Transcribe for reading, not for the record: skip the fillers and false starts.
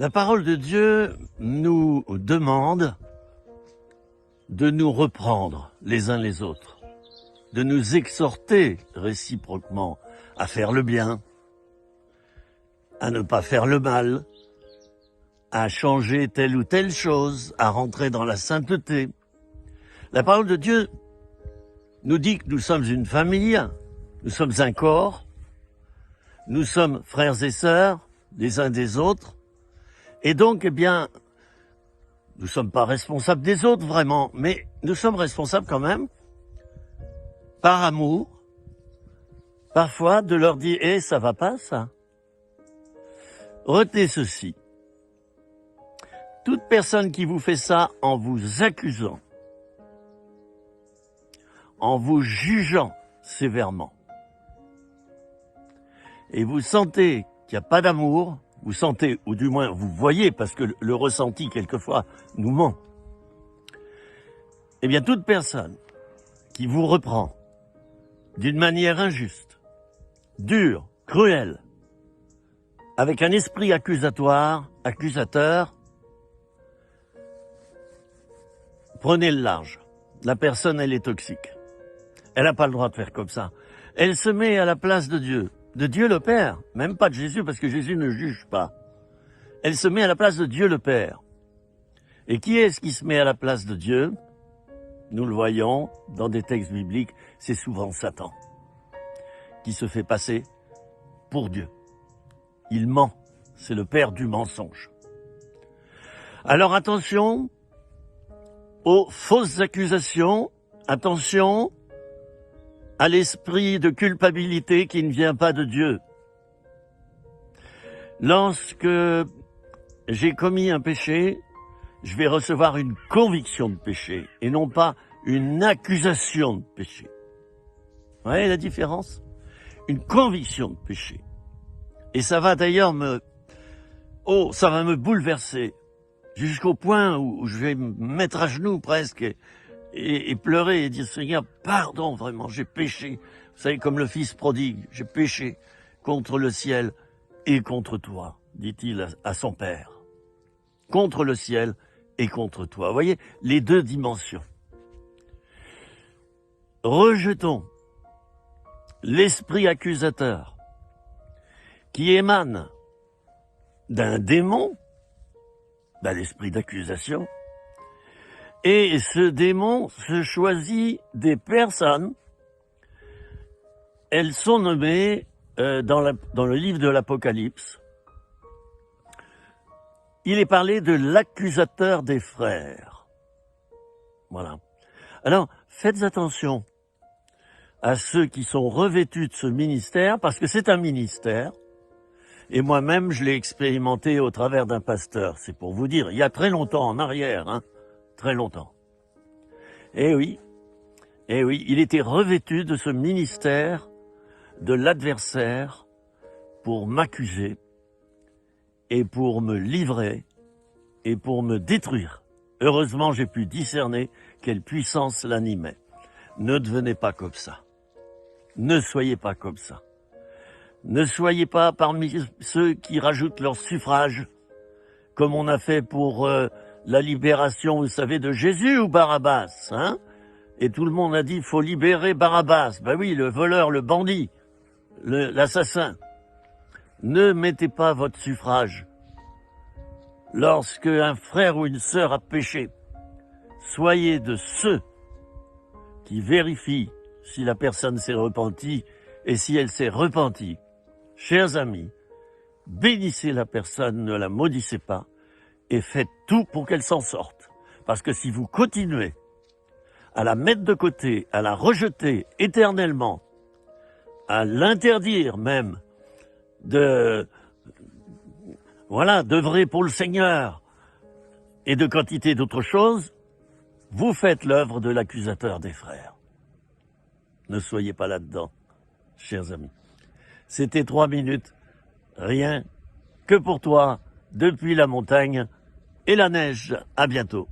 La parole de Dieu nous demande de nous reprendre les uns les autres, de nous exhorter réciproquement à faire le bien, à ne pas faire le mal, à changer telle ou telle chose, à rentrer dans la sainteté. La parole de Dieu nous dit que nous sommes une famille, nous sommes un corps, nous sommes frères et sœurs les uns des autres, et donc, eh bien, nous ne sommes pas responsables des autres vraiment, mais nous sommes responsables quand même, par amour, parfois de leur dire « Eh, ça va pas ça ?» Retenez ceci. Toute personne qui vous fait ça en vous accusant, en vous jugeant sévèrement, et vous sentez qu'il n'y a pas d'amour, vous sentez, ou du moins vous voyez, parce que le ressenti quelquefois nous ment, eh bien toute personne qui vous reprend d'une manière injuste, dure, cruelle, avec un esprit accusateur, prenez le large. La personne, elle est toxique. Elle n'a pas le droit de faire comme ça. Elle se met à la place de Dieu le Père, même pas de Jésus, parce que Jésus ne juge pas. Elle se met à la place de Dieu le Père. Et qui est-ce qui se met à la place de Dieu? Nous le voyons dans des textes bibliques, c'est souvent Satan, qui se fait passer pour Dieu. Il ment, c'est le père du mensonge. Alors attention aux fausses accusations, attention à l'esprit de culpabilité qui ne vient pas de Dieu. Lorsque j'ai commis un péché, je vais recevoir une conviction de péché et non pas une accusation de péché. Vous voyez la différence? Une conviction de péché. Et ça va d'ailleurs ça va me bouleverser jusqu'au point où je vais me mettre à genoux presque et pleurer et dire Seigneur, pardon, vraiment, j'ai péché. Vous savez, comme le fils prodigue, j'ai péché contre le ciel et contre toi, dit-il à son père. Contre le ciel et contre toi. Vous voyez, les deux dimensions. Rejetons l'esprit accusateur qui émane d'un démon, l'esprit d'accusation, et ce démon se choisit des personnes. Elles sont nommées dans le livre de l'Apocalypse. Il est parlé de l'accusateur des frères. Voilà. Alors, faites attention à ceux qui sont revêtus de ce ministère, parce que c'est un ministère, et moi-même, je l'ai expérimenté au travers d'un pasteur. C'est pour vous dire, il y a très longtemps en arrière, très longtemps. Eh oui, il était revêtu de ce ministère de l'adversaire pour m'accuser et pour me livrer et pour me détruire. Heureusement, j'ai pu discerner quelle puissance l'animait. Ne devenez pas comme ça. Ne soyez pas comme ça. Ne soyez pas parmi ceux qui rajoutent leur suffrage, comme on a fait pour la libération, vous savez, de Jésus ou Barabbas, Et tout le monde a dit, il faut libérer Barabbas. Ben oui, le voleur, le bandit, l'assassin. Ne mettez pas votre suffrage. Lorsque un frère ou une sœur a péché, soyez de ceux qui vérifient si la personne s'est repentie et si elle s'est repentie. Chers amis, bénissez la personne, ne la maudissez pas et faites tout pour qu'elle s'en sorte. Parce que si vous continuez à la mettre de côté, à la rejeter éternellement, à l'interdire même d'œuvrer pour le Seigneur et de quantité d'autres choses, vous faites l'œuvre de l'accusateur des frères. Ne soyez pas là-dedans, chers amis. C'était 3 minutes, rien que pour toi, depuis la montagne et la neige. À bientôt.